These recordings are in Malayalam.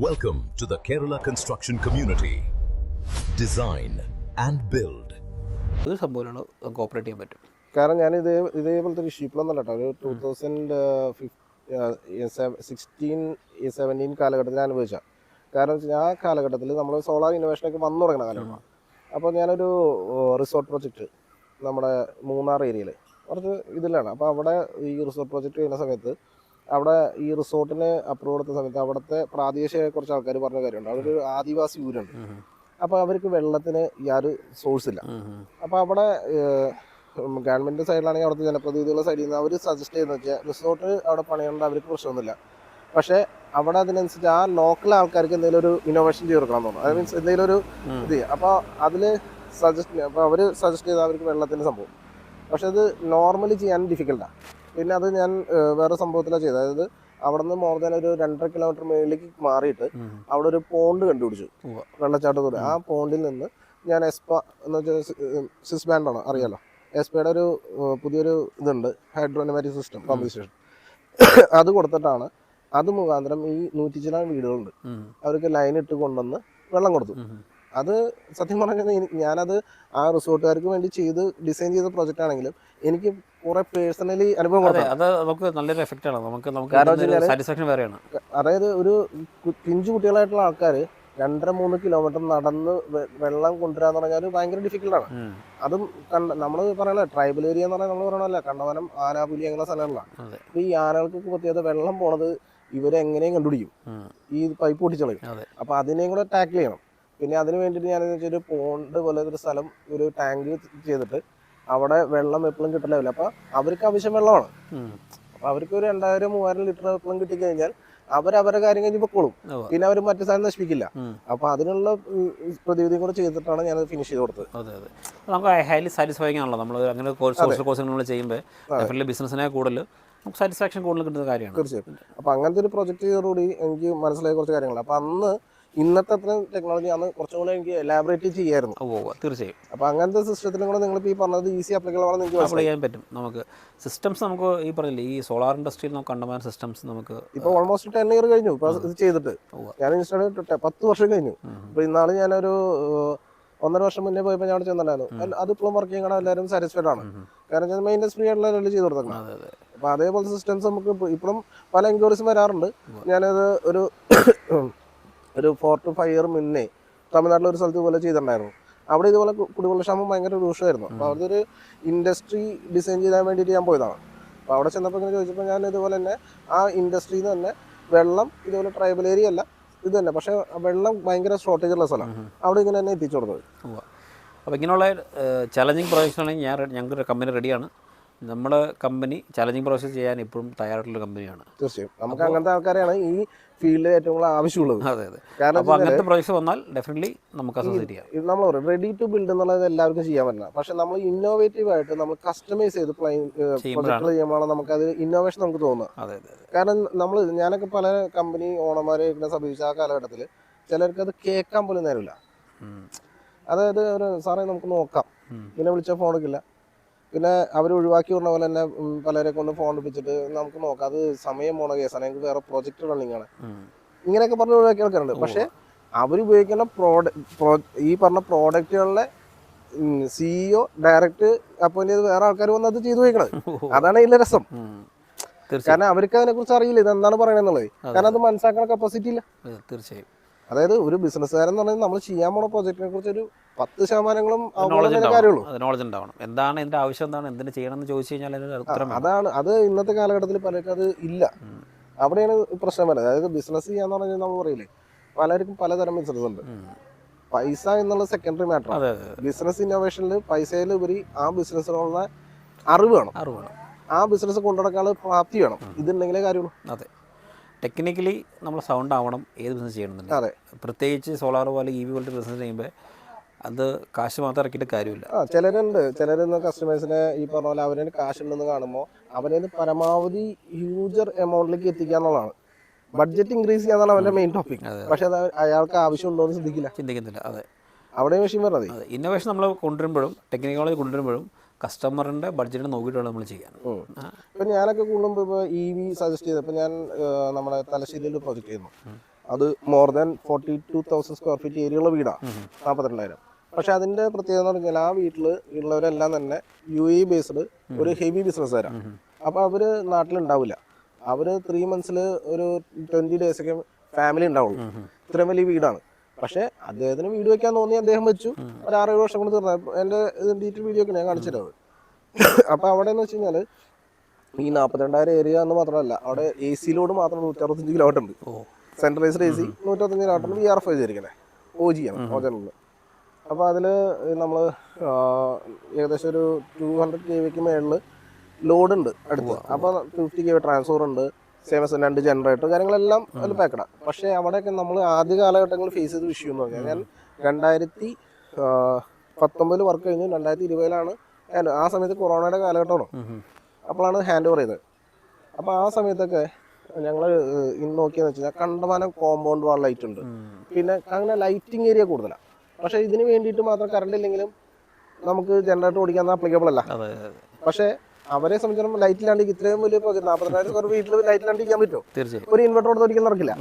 Welcome to the Kerala construction community. Design and build. ഇത് സംഭവമാണ് നമുക്ക് ഓപ്പറേറ്റ് ചെയ്യാൻ പറ്റും. കാരണം ഞാൻ ഇതേപോലത്തെ ഒരു ഷിപ്പിലൊന്നല്ല കേട്ടോ, ഒരു 2016-17 കാലഘട്ടത്തിൽ അനുഭവിച്ച. കാരണം ആ കാലഘട്ടത്തിൽ നമ്മൾ സോളാർ ഇന്നോവേഷനൊക്കെ വന്നു തുടങ്ങുന്ന കാലഘട്ടമാണ്. അപ്പോൾ ഞാനൊരു റിസോർട്ട് പ്രോജക്റ്റ് നമ്മുടെ മൂന്നാർ ഏരിയയിൽ കുറച്ച് ഇതിലാണ്. അപ്പോൾ അവിടെ ഈ റിസോർട്ട് പ്രോജക്റ്റ് ചെയ്യുന്ന സമയത്ത് അവിടെ ഈ റിസോർട്ടിന് അപ്രൂവ് കൊടുത്ത സമയത്ത് അവിടുത്തെ പ്രാദേശിക കുറച്ച് ആൾക്കാർ പറഞ്ഞ കാര്യമുണ്ട്. അവിടെ ഒരു ആദിവാസി ഊരുണ്ട്. അപ്പോൾ അവർക്ക് വെള്ളത്തിന് യാതൊരു സോഴ്സ് ഇല്ല. അപ്പോൾ അവിടെ ഗവൺമെൻറ് സൈഡിലാണെങ്കിൽ അവിടുത്തെ ജനപ്രതിനിധികളുടെ സൈഡിൽ നിന്ന് അവർ സജസ്റ്റ് ചെയ്യുന്നത് വെച്ചാൽ റിസോർട്ട് അവിടെ പണിയേണ്ട അവർക്ക് പ്രശ്നമൊന്നുമില്ല, പക്ഷേ അവിടെ അതിനനുസരിച്ച് ആ ലോക്കൽ ആൾക്കാർക്ക് എന്തെങ്കിലും ഒരു ഇന്നോവേഷൻ ചെയ്ത് കൊടുക്കണം എന്ന് തോന്നുന്നു. അത് മീൻസ് എന്തെങ്കിലും ഒരു ഇത്. അപ്പോൾ അതിൽ അപ്പോൾ അവർ സജസ്റ്റ് ചെയ്താൽ അവർക്ക് വെള്ളത്തിൻ്റെ സംഭവം, പക്ഷെ അത് നോർമലി ചെയ്യാൻ ഡിഫിക്കൽട്ടാണ്. പിന്നെ അത് ഞാൻ വേറെ സംഭവത്തിലാണ് ചെയ്തത്. അതായത് അവിടെ നിന്ന് മോർ ദാൻ ഒരു 2.5 കിലോമീറ്റർ മേളിലേക്ക് മാറിയിട്ട് അവിടെ ഒരു പോണ്ട് കണ്ടുപിടിച്ചു, വെള്ളച്ചാട്ടത്തോടെ. ആ പോണ്ടിൽ നിന്ന് ഞാൻ എസ്പ എന്ന് വെച്ചാൽ സിസ് ബാൻഡാണ്, അറിയാലോ. എസ്പയുടെ ഒരു പുതിയൊരു ഇതുണ്ട്, ഹൈഡ്രോനമാറ്റിക് സിസ്റ്റം പമ്പിങ് സ്റ്റേഷൻ. അത് കൊടുത്തിട്ടാണ്, അത് മുഖാന്തരം ഈ 100 ചില വീടുകളുണ്ട്, അവർക്ക് ലൈൻ ഇട്ട് കൊണ്ടുവന്ന് വെള്ളം കൊടുത്തു. അത് സത്യം പറഞ്ഞാൽ ഞാനത് ആ റിസോർട്ടുകാർക്ക് വേണ്ടി ഡിസൈൻ ചെയ്ത പ്രൊജക്റ്റ് ആണെങ്കിലും എനിക്ക് കുറെ പേഴ്സണലി അനുഭവം നല്ലൊരു എഫക്റ്റ് ആണ് നമുക്ക്. അതായത് ഒരു പിഞ്ചു കുട്ടികളായിട്ടുള്ള ആൾക്കാർ 2.5-3 കിലോമീറ്റർ നടന്ന് വെള്ളം കൊണ്ടുവരാന്ന് പറഞ്ഞാൽ ഭയങ്കര ഡിഫിക്കൽട്ടാണ്. അതും നമ്മൾ പറയണ ട്രൈബൽ ഏരിയ എന്ന് പറഞ്ഞാൽ നമ്മൾ പറയണല്ല, കണ്ടവനം, ആനാപുലി അങ്ങനെ സ്ഥലങ്ങളാണ്. അപ്പൊ ഈ ആനകൾക്കൊക്കെ പ്രത്യേകത വെള്ളം പോണത് ഇവരെങ്ങനെയും കണ്ടുപിടിക്കും, ഈ പൈപ്പ് പൊട്ടിച്ചളയും. അപ്പൊ അതിനെയും കൂടെ ടാക്കിൾ ചെയ്യണം. പിന്നെ അതിന് വേണ്ടിയിട്ട് ഞാനെന്ന് വെച്ചാൽ ഒരു പോണ്ട് പോലെ ഒരു സ്ഥലം, ഒരു ടാങ്ക് ചെയ്തിട്ട് അവിടെ വെള്ളം എപ്പോഴും കിട്ടലില്ല. അപ്പൊ അവർക്ക് ആവശ്യം വെള്ളമാണ്. അപ്പൊ അവർക്ക് ഒരു 2000-3000 ലിറ്റർ എപ്പോഴും കിട്ടിക്കഴിഞ്ഞാൽ അവരവരുടെ കാര്യം കഴിഞ്ഞ് പൊക്കോളും. പിന്നെ അവർ മറ്റു സാധനം നശിപ്പിക്കില്ല. അപ്പൊ അതിനുള്ള പ്രതിവിധിയും കൂടെ ചെയ്തിട്ടാണ് ഞാൻ ഫിനിഷ് ചെയ്ത് കൊടുത്തത്. നമുക്ക് ഹൈലി സാറ്റിസ്ഫൈങ് ആണല്ലോ നമ്മൾ അങ്ങനെ സോഷ്യൽ കോഴ്സുകൾ ചെയ്യുമ്പോൾ ബിസിനസ്സിനെ കൂടുതൽ നമുക്ക് സാറ്റിസ്ഫാക്ഷൻ കൂടുതൽ കിട്ടുന്ന കാര്യമാണ്. തീർച്ചയായും. അപ്പൊ അങ്ങനത്തെ ഒരു പ്രൊജക്റ്റിനോടുകൂടി എനിക്ക് മനസ്സിലായ കുറച്ച് കാര്യങ്ങൾ. അപ്പൊ അന്ന് ഇന്നത്തെ അത്രയും ടെക്നോളജി അന്ന് കുറച്ചും കൂടെ എനിക്ക് എലാബറേറ്റ് ചെയ്യായിരുന്നു. തീർച്ചയായും. അപ്പോൾ അങ്ങനത്തെ സിസ്റ്റത്തിലും കൂടെ നിങ്ങളിപ്പോൾ ഈ പറഞ്ഞത് ഈസി ആപ്ലിക്കബിൾ ആണെന്ന് എനിക്ക് അപ്ലൈ ചെയ്യാൻ പറ്റും. നമുക്ക് സിസ്റ്റംസ് നമുക്ക് ഈ പറഞ്ഞില്ലേ, ഈ സോളാർ ഇൻഡസ്ട്രിയിൽ നമുക്ക് കണ്ടമാനം സിസ്റ്റംസ് നമുക്ക് ഇപ്പോൾ ഓൾമോസ്റ്റ് 10 ഇയർ കഴിഞ്ഞു ഇപ്പോൾ ഇത് ചെയ്തിട്ട്. ഞാൻ ഇൻസ്റ്റാൾ 10 വർഷം കഴിഞ്ഞു. അപ്പോൾ ഇന്നാൾ ഞാനൊരു 1.5 വർഷം മുന്നേ പോയപ്പോൾ ഞാൻ അവിടെ ചെന്നിട്ടുണ്ടായിരുന്നു. അതിപ്പോഴും വർക്ക് ചെയ്യാൻ എല്ലാവരും സാറ്റിസ്ഫൈഡ് ആണ്. കാരണം ഞാൻ മെയിൻ്റെനൻസ് ഫ്രീ ആയിട്ടുള്ള ലെവലിൽ ചെയ്ത് കൊടുക്കുന്നത്. അപ്പോൾ അതേപോലത്തെ സിസ്റ്റംസ് നമുക്ക് ഇപ്പോഴും പല എൻക്വയറീസും വരാറുണ്ട്. ഞാനത് ഒരു 4 to 5 ഇയർ മുന്നേ തമിഴ്നാട്ടിലെ ഒരു സ്ഥലത്ത് ഇതുപോലെ ചെയ്തിട്ടുണ്ടായിരുന്നു. അവിടെ ഇതുപോലെ കുടിവെള്ളക്ഷാമം ഭയങ്കര രൂക്ഷമായിരുന്നു. അപ്പോൾ അവിടെ ഒരു ഇൻഡസ്ട്രി ഡിസൈൻ ചെയ്യാൻ വേണ്ടിയിട്ട് ഞാൻ പോയതാണ്. അപ്പോൾ അവിടെ ചെന്നപ്പോൾ ഇങ്ങനെ ചോദിച്ചപ്പോൾ ഞാൻ ഇതുപോലെ തന്നെ ആ ഇൻഡസ്ട്രിയിൽ നിന്ന് തന്നെ വെള്ളം ഇതുപോലെ ട്രൈബൽ ഏരിയ അല്ല ഇത് തന്നെ, പക്ഷേ വെള്ളം ഭയങ്കര ഷോർട്ടേജ് ഉള്ള സ്ഥലം, അവിടെ ഇങ്ങനെ തന്നെ എത്തിച്ചു കൊടുത്തത്. അപ്പോൾ ഇങ്ങനെയുള്ള ചലഞ്ചിങ് പ്രോജക്ട്സാണെങ്കിൽ ഞങ്ങളുടെ കമ്പനി റെഡിയാണ്. നമ്മുടെ കമ്പനി ചലഞ്ചിങ് പ്രോസസ് ചെയ്യാൻ ഇപ്പോഴും തയ്യാറായിട്ടുള്ള കമ്പനിയാണ്. തീർച്ചയായും നമുക്ക് അങ്ങനത്തെ ആൾക്കാരെയാണ് ഈ ഫീൽഡിൽ ഏറ്റവും കൂടുതൽ ആവശ്യമുള്ളത്. കാരണം അങ്ങനത്തെ പ്രോജക്ട്സ് വന്നാൽ ഡെഫിനറ്റ്ലി നമുക്ക് അസോസിയേറ്റ് ചെയ്യാം. നമ്മൾ റെഡി ടു ബിൽഡ് എന്നുള്ളത് എല്ലാവർക്കും ചെയ്യാൻ പറ്റില്ല, പക്ഷെ നമ്മൾ ഇന്നോവേറ്റീവ് ആയിട്ട് നമ്മൾ കസ്റ്റമൈസ് ചെയ്ത് പ്രൊജക്ട് ചെയ്യുമ്പോൾ നമുക്കത് ഇന്നോവേഷൻ നമുക്ക് തോന്നുക. കാരണം ഞാനൊക്കെ പല കമ്പനി ഓണർമാരെ സമീപിച്ച ആ കാലഘട്ടത്തിൽ ചിലർക്ക് അത് കേൾക്കാൻ പോലും നേരമില്ല. അതായത് ഒരു സാറേ നമുക്ക് നോക്കാം, പിന്നെ വിളിച്ചാൽ ഫോൺ എടുക്കില്ല, പിന്നെ അവർ ഒഴിവാക്കി പറഞ്ഞ പോലെ തന്നെ പലരെ കൊണ്ട് ഫോൺ എടുപ്പിച്ചിട്ട് നമുക്ക് നോക്കാം, അത് സമയം പോണ കേസാണ്, ഞങ്ങൾക്ക് വേറെ പ്രോജക്റ്റ് റണ്ണിങ് ആണ്, ഇങ്ങനെയൊക്കെ പറഞ്ഞ് ഒഴിവാക്കി ആൾക്കാരുണ്ട്. പക്ഷെ അവരുപയോഗിക്കുന്ന ഈ പറഞ്ഞ പ്രോഡക്റ്റുകളിലെ CEO ഡയറക്റ്റ് അപ്പോയിന്റ് ചെയ്ത് വേറെ ആൾക്കാർ വന്ന് അത് ചെയ്തു വയ്ക്കണത്. അതാണ് ഇതിലെ രസം. കാരണം അവർക്ക് അതിനെ കുറിച്ച് അറിയില്ല ഇതെന്താണ് പറയണെന്നുള്ളത്. കാരണം അത് മനസ്സിലാക്കുന്ന കപ്പാസിറ്റി ഇല്ല. തീർച്ചയായും. അതായത് ഒരു ബിസിനസ്സുകാരൻ എന്ന് പറഞ്ഞാൽ നമ്മൾ ചെയ്യാൻ പോണ പ്രോജക്റ്റിനെ കുറിച്ച് ഒരു 10% കാര്യമുള്ളൂ. നോളജ് ഉണ്ടാവണം. എന്താണ് ഇതിന്റെ ആവശ്യം, എന്താണ് എന്തിനു ചെയ്യണം എന്ന് ചോദിച്ചു കഴിഞ്ഞാൽ അതാണ് അത് ഇന്നത്തെ കാലഘട്ടത്തിൽ പലർക്കും അത് ഇല്ല. അവിടെയാണ് പ്രശ്നം വരുന്നത്. അതായത് ബിസിനസ് ചെയ്യാന്ന് പറഞ്ഞാൽ നമ്മൾ പറയില്ലേ, പലർക്കും പലതരം ബിസിനസ് ഉണ്ട്. പൈസ എന്നുള്ള സെക്കൻഡറി മാറ്റർ. ബിസിനസ് ഇന്നോവേഷനിൽ പൈസയിലുപരി ആ ബിസിനസ്സിനുള്ള അറിവ് വേണം, ആ ബിസിനസ് കൊണ്ടുനടക്കാനുള്ള പ്രാപ്തി വേണം. ഇതുണ്ടെങ്കിലേ കാര്യമുള്ളൂ. അതെ, ടെക്നിക്കലി നമ്മൾ സൗണ്ട് ആവണം ഏത് ബിസിനസ് ചെയ്യണമെന്നില്ല. അതെ, പ്രത്യേകിച്ച് സോളാർ പോലെ EV പോലത്തെ ബിസിനസ് ചെയ്യുമ്പോൾ അത് കാശ് മാത്രം ഇറക്കിയിട്ട് കാര്യമില്ല. ചിലരുന്ന കസ്റ്റമേഴ്സിനെ ഈ പറഞ്ഞ പോലെ അവരെ കാശ് ഉണ്ടെന്ന് കാണുമ്പോൾ അവരെ പരമാവധി ഹ്യൂജർ എമൗണ്ടിലേക്ക് എത്തിക്കുക എന്നുള്ളതാണ്. ബഡ്ജറ്റ് ഇൻക്രീസ് ചെയ്യാന്നാണ് അവരുടെ മെയിൻ ടോപ്പിക്. പക്ഷെ അത് അയാൾക്ക് ആവശ്യമുണ്ടോ എന്ന് ചിന്തിക്കുന്നില്ല. അതെ, അവിടെ മെഷീൻ പറഞ്ഞത് ഇന്നോവേഷൻ നമ്മൾ കൊണ്ടുവരുമ്പോഴും ടെക്നിക്കോളജി കൊണ്ടുവരുമ്പോഴും കസ്റ്റമറിൻ്റെ ബഡ്ജറ്റ് നോക്കിയിട്ടാണ് നമ്മൾ ചെയ്യാൻ. ഇപ്പം ഞാനൊക്കെ കൂടുമ്പോൾ ഇപ്പോൾ EV സജസ്റ്റ് ചെയ്തപ്പോൾ ഞാൻ നമ്മുടെ തലശ്ശേരിയിൽ പ്രൊജക്റ്റ് ചെയ്യുന്നു. അത് മോർ ദാൻ 42,000 സ്ക്വയർ ഫീറ്റ് ഏരിയയുള്ള വീടാണ് 42,000. പക്ഷെ അതിന്റെ പ്രത്യേകത എന്ന് പറഞ്ഞാൽ ആ വീട്ടിൽ ഉള്ളവരെല്ലാം തന്നെ UAE ബേസ്ഡ് ഒരു ഹെവി ബിസിനസ്സുകാരാണ്. അപ്പോൾ അവര് നാട്ടിലുണ്ടാവില്ല. അവര് 3 months ഒരു 20 days ഒക്കെ ഫാമിലി ഉണ്ടാവുള്ളൂ. ഇത്രയും വലിയ വീടാണ്. പക്ഷെ അദ്ദേഹത്തിന് വീട് വെക്കാൻ തോന്നി, അദ്ദേഹം വെച്ചു. ഒരു 6-7 വർഷം കൊണ്ട് തീർന്നു. എൻ്റെ ഡീറ്റെയിൽ വീഡിയോ ഒക്കെ ഞാൻ കാണിച്ചിട്ടത്. അപ്പോൾ അവിടെ എന്ന് വെച്ച് കഴിഞ്ഞാൽ ഈ 42,000 ഏരിയ എന്ന് മാത്രമല്ല, അവിടെ AC ലോഡ് മാത്രം 165 കിലോവാട്ട് ഉണ്ട്. Centralised AC 165 കിലോവാട്ടാണ്. VRF ചെയ്തിരിക്കുന്നത്, OG ആണ്, OG. അപ്പോൾ അതിൽ നമ്മൾ ഏകദേശം ഒരു 200 kVക്ക് മേളിൽ ലോഡുണ്ട് അടുത്ത്. അപ്പോൾ 50 kV ട്രാൻസ്ഫോർ ഉണ്ട്, സേമസ് 2 ജനറേറ്റർ, കാര്യങ്ങളെല്ലാം അതിൽ പാക്കഡാണ്. പക്ഷേ അവിടെയൊക്കെ നമ്മൾ ആദ്യ കാലഘട്ടങ്ങളിൽ ഫേസ് ചെയ്ത ഇഷ്യൂ എന്ന് പറഞ്ഞാൽ, ഞാൻ 2019 വർക്ക് കഴിഞ്ഞു, 2020 ആ സമയത്ത് കൊറോണയുടെ കാലഘട്ടമാണ്. അപ്പോഴാണ് ഹാൻഡ് ഓവർ ചെയ്തത്. അപ്പോൾ ആ സമയത്തൊക്കെ ഞങ്ങൾ ഇന്ന് നോക്കിയെന്ന് വെച്ച് കഴിഞ്ഞാൽ കണ്ടമാനം കോമ്പൗണ്ട് വാൾ ലൈറ്റ് ഉണ്ട്, പിന്നെ അങ്ങനെ ലൈറ്റിംഗ് ഏരിയ കൂടുതലാണ്. പക്ഷേ ഇതിന് വേണ്ടിയിട്ട് മാത്രം കറണ്ട് ഇല്ലെങ്കിലും നമുക്ക് ജനറേറ്റർ ഓടിക്കാൻ ആപ്ലിക്കബിൾ അല്ല. പക്ഷേ അവരെ സംബന്ധിച്ചിടത്തോളം ലൈറ്റ് ഇല്ലാണ്ട് ഇത്രയും വലിയ പ്രോജക്റ്റ് 42,000 സ്ക്വയർ വീട്ടിൽ ലൈറ്റ് ഇല്ലാണ്ട് ഇരിക്കാൻ പറ്റുമോ? തീർച്ചയായും. ഒരു ഇൻവെർട്ടർ കൊടുത്ത് ഒരിക്കലും നടക്കില്ല.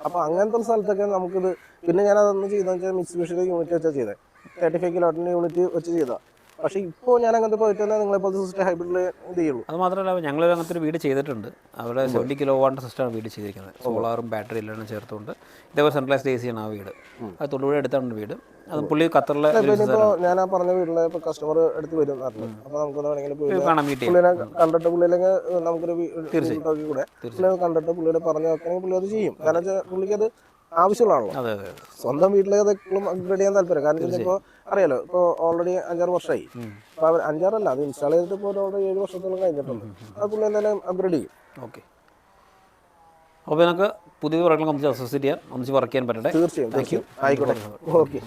അപ്പോൾ അങ്ങനത്തെ സ്ഥലത്തൊക്കെ നമുക്കിത്, പിന്നെ ഞാൻ അതൊന്ന് ചെയ്തെന്ന് വെച്ചാൽ മിക്സ്ബിഷിയുടെ യൂണിറ്റ് വെച്ചാൽ ചെയ്തത്, 35 കിലോവാട്ടിൻ്റെ യൂണിറ്റ് വെച്ച് ചെയ്താൽ. പക്ഷേ ഇപ്പോൾ ഞാൻ അങ്ങനത്തെ പോയിട്ട് തന്നെ നിങ്ങളെപ്പോലത്തെ സിസ്റ്റം ഹൈബ്രിഡിൽ ഇത് ചെയ്യുള്ളൂ. അത് മാത്രമല്ല, ഞങ്ങൾ അങ്ങനത്തെ ഒരു വീട് ചെയ്തിട്ടുണ്ട്. അവിടെ 70 കിലോവാട്ട് സിസ്റ്റമാണ് വീട് ചെയ്തിരിക്കുന്നത്. സോളാറും ബാറ്ററി എല്ലാം ചേർത്തുകൊണ്ട് ഇതേപോലെ സെൻട്രലൈസ്ഡ് AC ആണ് ആ വീട്. അത് തൊടുപുഴ അടുത്താണ് വീട്. അത് പുള്ളി ഖത്തറിലെ ഇപ്പോൾ ഞാൻ ആ പറഞ്ഞ വീട്ടിലെ ഇപ്പോൾ കസ്റ്റമർ എടുത്ത് വരും പറഞ്ഞു. അപ്പോൾ നമുക്ക് വേണമെങ്കിൽ പുള്ളിനെ കണ്ടിട്ട് പുള്ളിയിലേക്ക് നമുക്കൊരു കൂടെ പുള്ളിയെ കണ്ടിട്ട് പുള്ളിയുടെ പറഞ്ഞു വെക്കണമെങ്കിൽ പുള്ളി അത് ചെയ്യും. കാരണം വെച്ചാൽ പുള്ളിക്ക് അത് ആവശ്യമുള്ളതാണല്ലോ. സ്വന്തം വീട്ടിലേക്ക് അത് എപ്പോഴും അപ്ഗ്രേഡ് ചെയ്യാൻ താല്പര്യം. കാരണം വെച്ചാൽ ഇപ്പോൾ അറിയാലോ, ഇപ്പോൾ ഓൾറെഡി 5-6 വർഷമായി. അപ്പോൾ അവർ 5-6 അത് ഇൻസ്റ്റാൾ ചെയ്തിട്ട് ഇപ്പോൾ ഓൾറെഡി 7 വർഷത്തോളം കഴിഞ്ഞിട്ടുണ്ട്. അത് പുള്ളി എന്തായാലും അപ്ഗ്രേഡ് ചെയ്യും. ഓക്കെ. അപ്പോൾ നമുക്ക് പുതിയ പ്രൊഡക്റ്റുകൾ ഒന്നിച്ച് അസോസിയേറ്റ് ചെയ്യാൻ, ഒന്നിച്ച് വർക്ക് ചെയ്യാൻ പറ്റട്ടെ. തീർച്ചയായും. ആയിക്കോട്ടെ. ഓക്കെ.